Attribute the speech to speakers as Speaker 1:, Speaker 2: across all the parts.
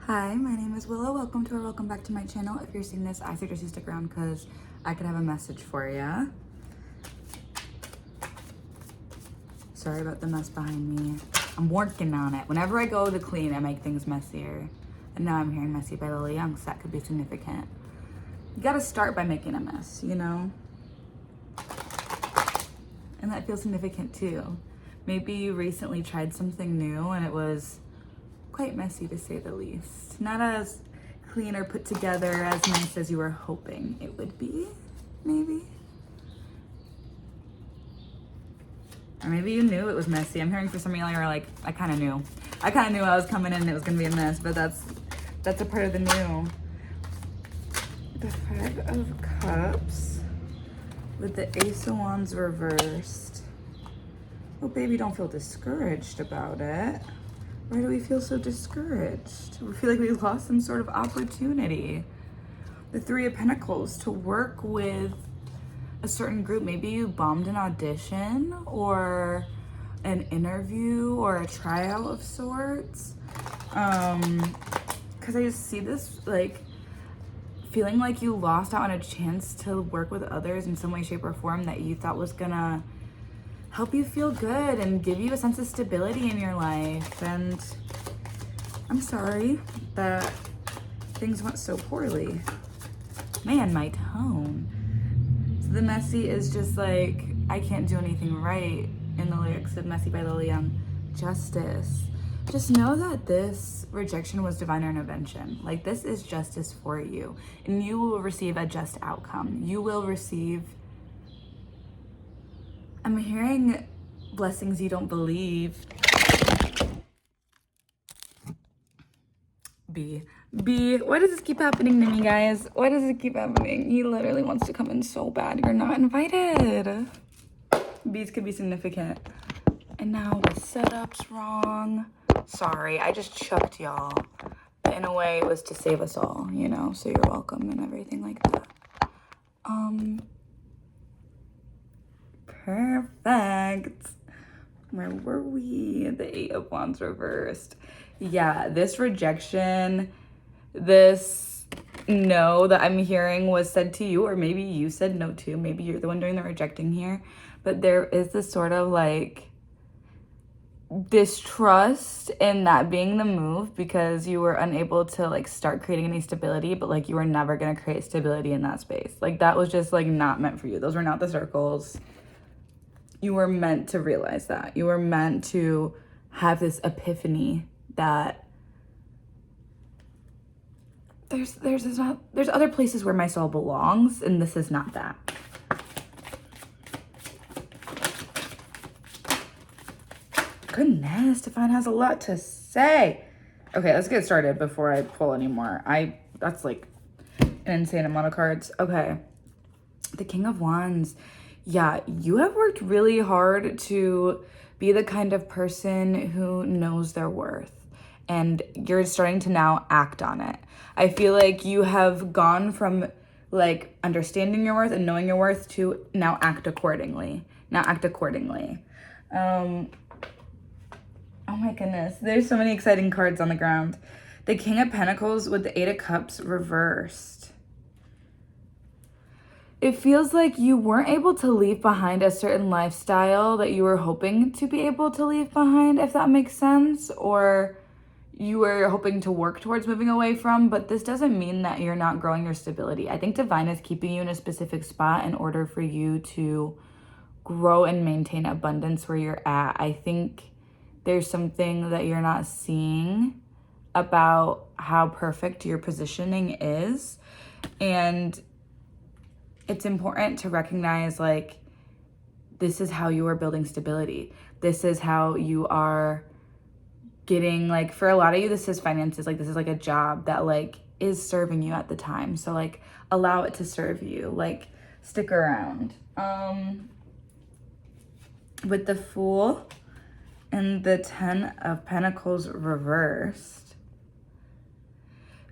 Speaker 1: Hi, my name is Willow. Welcome back to my channel. If you're seeing this, I suggest you stick around because I could have a message for you. Sorry about the mess behind me. I'm working on it. Whenever I go to clean, I make things messier. And now I'm hearing messy by Lily Young, so that could be significant. You gotta start by making a mess, you know? And that feels significant too. Maybe you recently tried something new and it was quite messy to say the least. Not as clean or put together as nice as you were hoping it would be, maybe. Or maybe you knew it was messy. I'm hearing for some of y'all, you're like, I kind of knew. I kind of knew I was coming in and it was gonna be a mess, but that's a part of the new. The Five of Cups with the Ace of Wands reversed. Oh, baby, don't feel discouraged about it. Why do we feel so discouraged? We feel like we lost some sort of opportunity. The Three of Pentacles, to work with a certain group. Maybe you bombed an audition or an interview or a tryout of sorts. Because I just see this like feeling like you lost out on a chance to work with others in some way, shape, or form that you thought was gonna help you feel good and give you a sense of stability in your life. And I'm sorry that things went so poorly. Man, my tone. So the messy is just like, I can't do anything right in the lyrics of Messy by Lily Young. Justice. Just know that this rejection was divine intervention. Like, this is justice for you. And you will receive a just outcome. You will receive, I'm hearing blessings you don't believe. B, why does this keep happening to me, guys? Why does it keep happening? He literally wants to come in so bad. You're not invited. B's could be significant. And now the setup's wrong. Sorry, I just chucked y'all. But in a way, it was to save us all, you know? So you're welcome and everything like that. Perfect. Where were we? The Eight of Wands reversed. Yeah, this rejection, this no that I'm hearing was said to you, or maybe you said no to. Maybe you're the one doing the rejecting here. But there is this sort of like distrust in that being the move because you were unable to like start creating any stability, but like you were never going to create stability in that space. Like that was just like not meant for you. Those were not the circles. You were meant to realize that. You were meant to have this epiphany that there's other places where my soul belongs, and this is not that. Goodness, Divine has a lot to say. Okay, let's get started before I pull any more. That's like an insane amount of cards. Okay, the King of Wands. Yeah, you have worked really hard to be the kind of person who knows their worth, and you're starting to now act on it. I feel like you have gone from like understanding your worth and knowing your worth to now act accordingly. Oh my goodness, there's so many exciting cards on the ground. The King of Pentacles with the Eight of Cups reversed. It feels like you weren't able to leave behind a certain lifestyle that you were hoping to be able to leave behind, if that makes sense, or you were hoping to work towards moving away from, but this doesn't mean that you're not growing your stability. I think Divine is keeping you in a specific spot in order for you to grow and maintain abundance where you're at. I think there's something that you're not seeing about how perfect your positioning is, and it's important to recognize like this is how you are building stability. This is how you are getting, like, for a lot of you, this is finances. Like, this is like a job that like is serving you at the time. So like allow it to serve you, like stick around. With the Fool and the Ten of Pentacles reversed,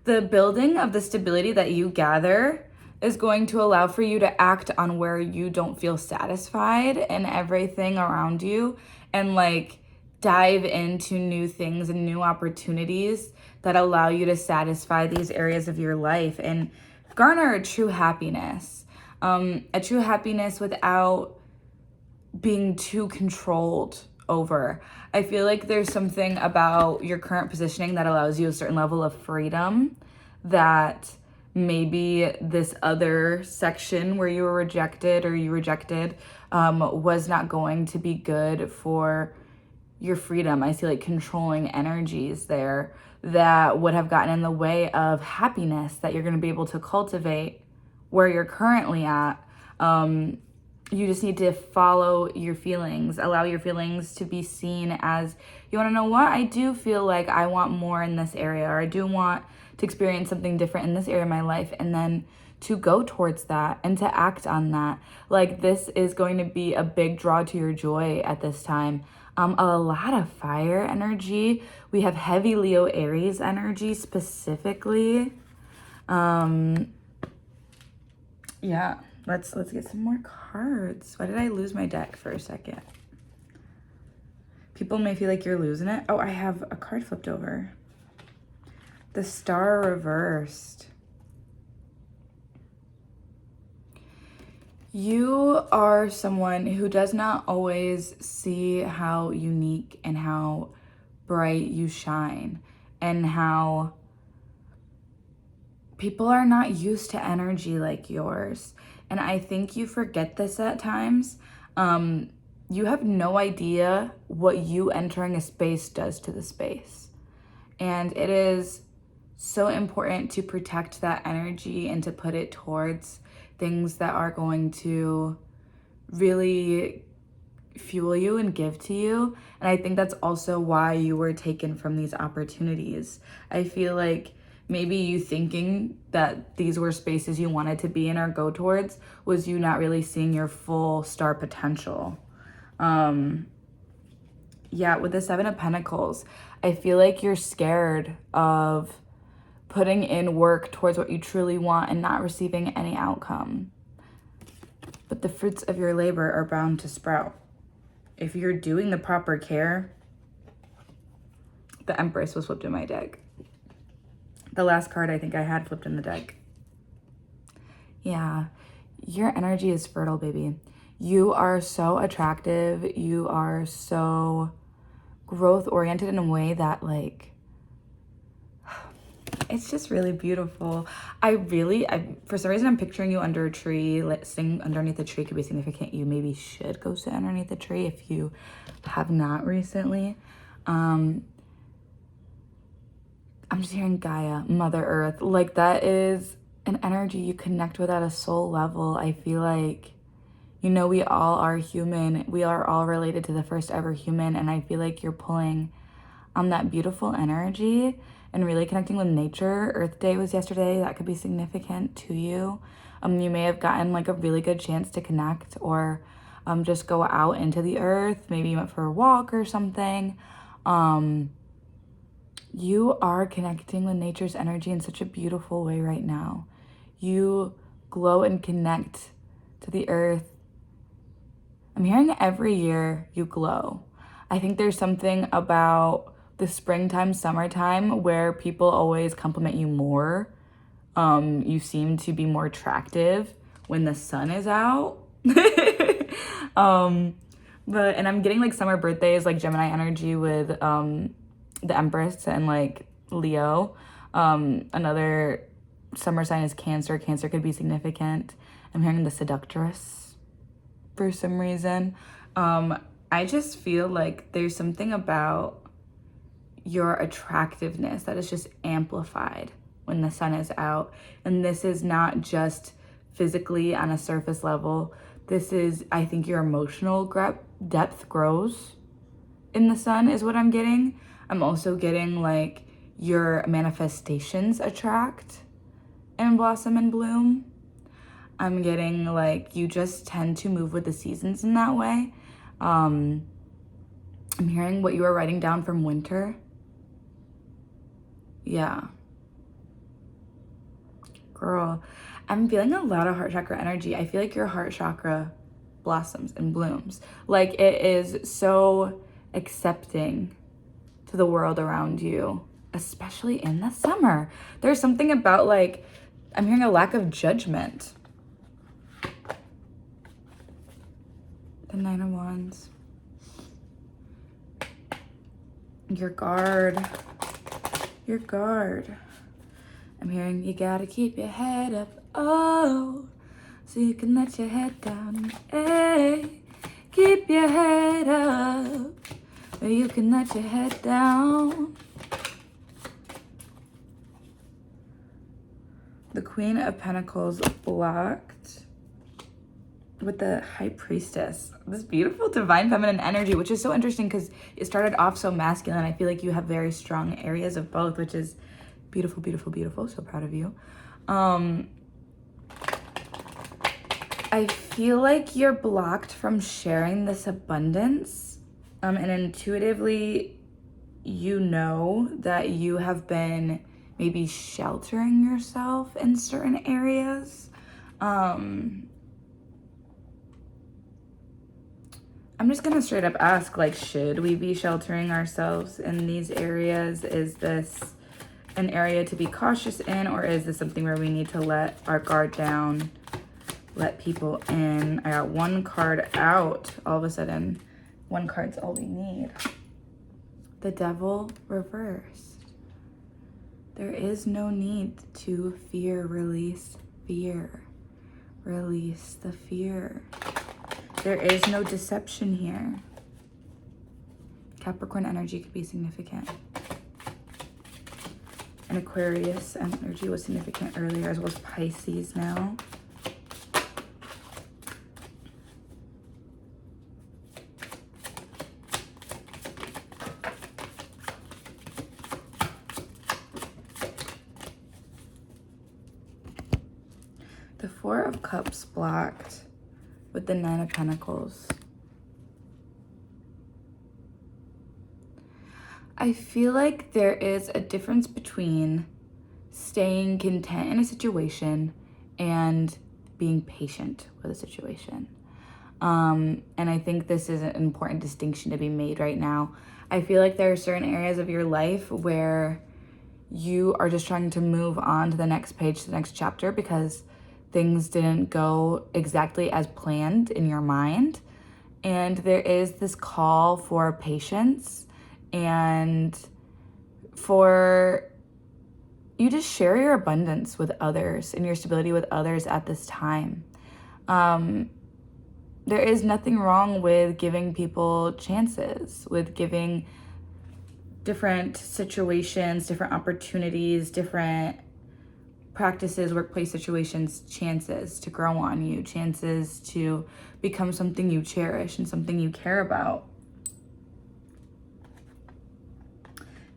Speaker 1: the building of the stability that you gather is going to allow for you to act on where you don't feel satisfied and everything around you, and like dive into new things and new opportunities that allow you to satisfy these areas of your life and garner a true happiness. A true happiness without being too controlled over. I feel like there's something about your current positioning that allows you a certain level of freedom that maybe this other section where you were rejected or you rejected was not going to be good for your freedom. I see like controlling energies there that would have gotten in the way of happiness that you're going to be able to cultivate where you're currently at. You just need to follow your feelings, allow your feelings to be seen as, you want to know what? I do feel like I want more in this area, or I do want to experience something different in this area of my life, and then to go towards that and to act on that. Like, this is going to be a big draw to your joy at this time. A lot of fire energy. We have heavy Leo Aries energy specifically. Yeah, let's get some more cards. Why did I lose my deck for a second? People may feel like you're losing it. Oh, I have a card flipped over. The Star reversed. You are someone who does not always see how unique and how bright you shine, and how people are not used to energy like yours. And I think you forget this at times. You have no idea what you entering a space does to the space. And it is so important to protect that energy and to put it towards things that are going to really fuel you and give to you. And I think that's also why you were taken from these opportunities. I feel like maybe you thinking that these were spaces you wanted to be in or go towards was you not really seeing your full star potential. Yeah, with the Seven of Pentacles, I feel like you're scared of putting in work towards what you truly want and not receiving any outcome. But the fruits of your labor are bound to sprout. If you're doing the proper care, the Empress was flipped in my deck. The last card I think I had flipped in the deck. Yeah, your energy is fertile, baby. You are so attractive. You are so growth oriented in a way that, like, it's just really beautiful. For some reason, I'm picturing you under a tree, sitting underneath a tree. Could be significant. You maybe should go sit underneath a tree if you have not recently. I'm just hearing Gaia, Mother Earth. Like, that is an energy you connect with at a soul level. I feel like, you know, we all are human. We are all related to the first ever human. And I feel like you're pulling on that beautiful energy and really connecting with nature. Earth Day was yesterday. That could be significant to you. You may have gotten like a really good chance to connect, or just go out into the earth. Maybe you went for a walk or something. You are connecting with nature's energy in such a beautiful way right now. You glow and connect to the earth. I'm hearing every year you glow. I think there's something about the springtime, summertime where people always compliment you more. You seem to be more attractive when the sun is out. And I'm getting like summer birthdays, like Gemini energy with the Empress and like Leo. Another summer sign is Cancer. Cancer could be significant. I'm hearing the Seductress for some reason. I just feel like there's something about your attractiveness that is just amplified when the sun is out. And this is not just physically on a surface level. This is, I think, your emotional depth grows in the sun is what I'm getting. I'm also getting like your manifestations attract and blossom and bloom. I'm getting like you just tend to move with the seasons in that way. I'm hearing what you were writing down from winter. Yeah. Girl, I'm feeling a lot of heart chakra energy. I feel like your heart chakra blossoms and blooms. Like, it is so accepting to the world around you, especially in the summer. There's something about like, I'm hearing a lack of judgment. The Nine of Wands. Your guard. Your guard. I'm hearing you gotta keep your head up, oh, so you can let your head down. Hey, keep your head up, or you can let your head down. The Queen of Pentacles blocked with the High Priestess. This beautiful divine feminine energy, which is so interesting because it started off so masculine. I feel like you have very strong areas of both, which is beautiful, beautiful, beautiful. So proud of you. I feel like you're blocked from sharing this abundance. And intuitively, you know that you have been maybe sheltering yourself in certain areas. I'm just gonna straight up ask, like, should we be sheltering ourselves in these areas? Is this an area to be cautious in, or is this something where we need to let our guard down, let people in? I got one card out. All of a sudden, one card's all we need. The Devil reversed. There is no need to fear. Release fear. Release the fear. There is no deception here. Capricorn energy could be significant. And Aquarius energy was significant earlier, as well as Pisces now. The Four of Cups blocked with the Nine of Pentacles. I feel like there is a difference between staying content in a situation and being patient with a situation. And I think this is an important distinction to be made right now. I feel like there are certain areas of your life where you are just trying to move on to the next page, to the next chapter, because things didn't go exactly as planned in your mind. And there is this call for patience and for you to share your abundance with others and your stability with others at this time. There is nothing wrong with giving people chances, with giving different situations, different opportunities, different practices, workplace situations, chances to grow on you, chances to become something you cherish and something you care about.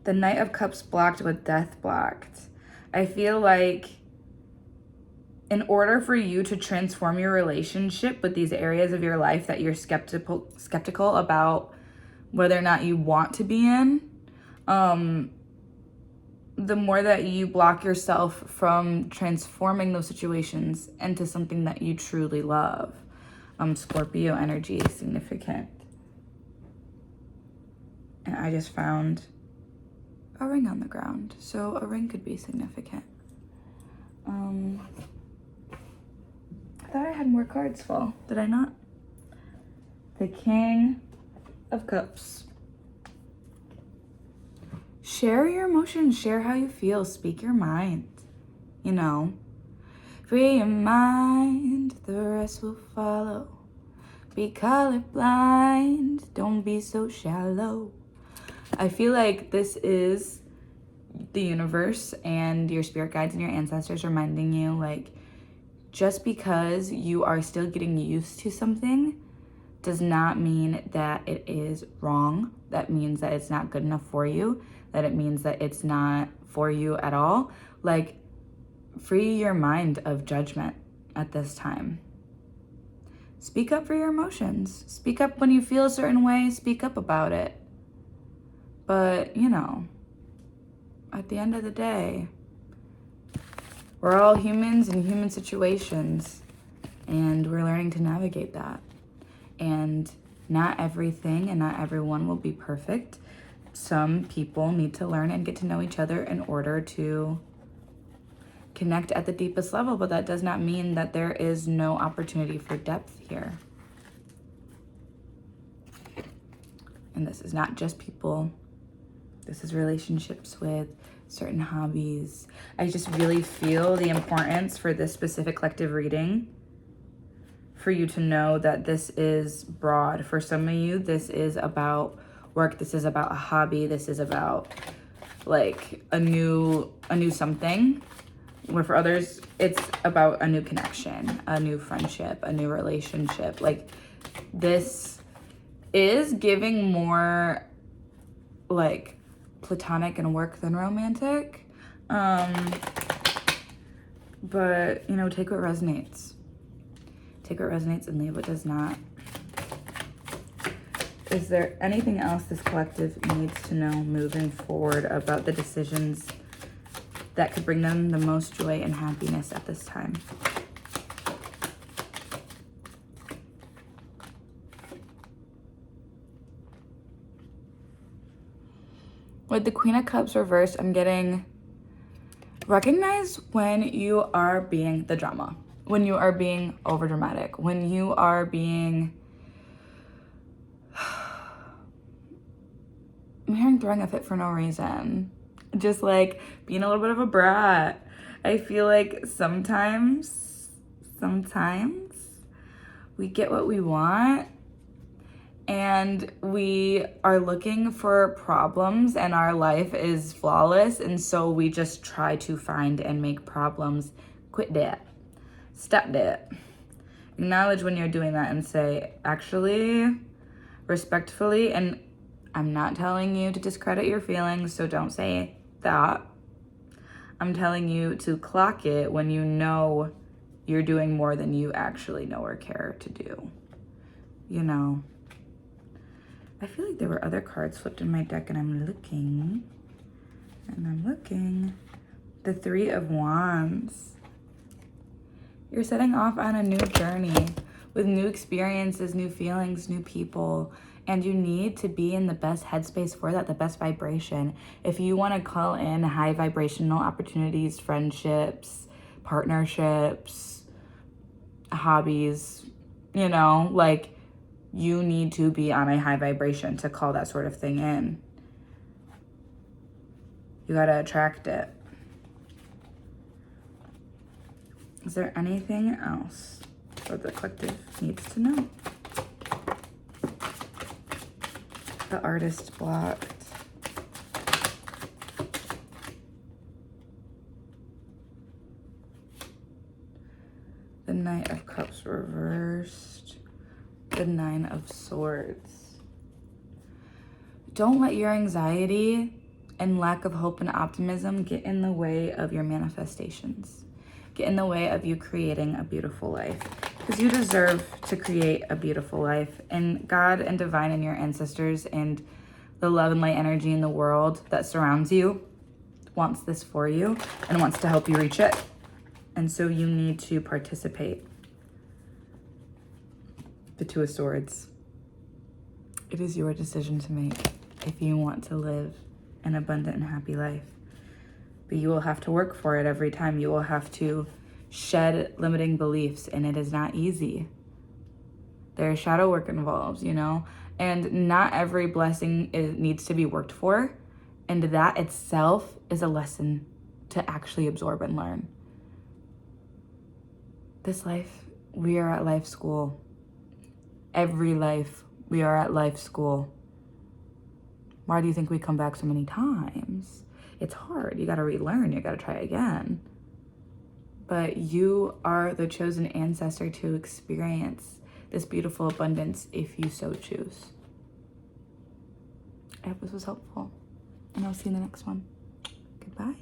Speaker 1: The Knight of Cups blocked with Death blocked. I feel like in order for you to transform your relationship with these areas of your life that you're skeptical about whether or not you want to be in, the more that you block yourself from transforming those situations into something that you truly love. Scorpio energy is significant. And I just found a ring on the ground. So a ring could be significant. I thought I had more cards fall. Did I not? The King of Cups. Share your emotions, share how you feel, speak your mind, you know. Free your mind, the rest will follow. Be colorblind, don't be so shallow. I feel like this is the universe and your spirit guides and your ancestors reminding you, like, just because you are still getting used to something does not mean that it is wrong. That means that it's not good enough for you, that it means that it's not for you at all. Like, free your mind of judgment at this time. Speak up for your emotions. Speak up when you feel a certain way, speak up about it. But, you know, at the end of the day, we're all humans in human situations, and we're learning to navigate that. And not everything and not everyone will be perfect. Some people need to learn and get to know each other in order to connect at the deepest level, but that does not mean that there is no opportunity for depth here. And this is not just people. This is relationships with certain hobbies. I just really feel the importance for this specific collective reading for you to know that this is broad. For some of you, this is about work. This is about a hobby. This is about like a new something. Where for others, it's about a new connection, a new friendship, a new relationship. Like this is giving more like platonic and work than romantic. But, you know, take what resonates. Take what resonates and leave what does not. Is there anything else this collective needs to know moving forward about the decisions that could bring them the most joy and happiness at this time? With the Queen of Cups reversed, I'm getting recognize when you are being the drama, when you are being over dramatic, when you are being, I'm hearing throwing a fit for no reason. Just like being a little bit of a brat. I feel like sometimes we get what we want and we are looking for problems and our life is flawless. And so we just try to find and make problems. Quit that. Stop that. Acknowledge when you're doing that and say, actually, respectfully, and I'm not telling you to discredit your feelings, so don't say that. I'm telling you to clock it when you know you're doing more than you actually know or care to do. You know, I feel like there were other cards flipped in my deck and I'm looking. The Three of Wands. You're setting off on a new journey with new experiences, new feelings, new people. And you need to be in the best headspace for that, the best vibration. If you want to call in high vibrational opportunities, friendships, partnerships, hobbies, you know, like you need to be on a high vibration to call that sort of thing in. You got to attract it. Is there anything else that the collective needs to know? The Artist blocked. The Knight of Cups reversed. The Nine of Swords. Don't let your anxiety and lack of hope and optimism get in the way of your manifestations. Get in the way of you creating a beautiful life. Because you deserve to create a beautiful life. And God and divine and your ancestors and the love and light energy in the world that surrounds you wants this for you and wants to help you reach it. And so you need to participate. The Two of Swords. It is your decision to make if you want to live an abundant and happy life. But you will have to work for it every time. You will have to shed limiting beliefs, and it is not easy. There's shadow work involved, you know, and not every blessing needs to be worked for, and that itself is a lesson to actually absorb and learn. This life, we are at life school. Every life, we are at life school. Why do you think we come back so many times? It's hard. You got to relearn. You got to try again. But you are the chosen ancestor to experience this beautiful abundance if you so choose. I hope this was helpful. And I'll see you in the next one. Goodbye.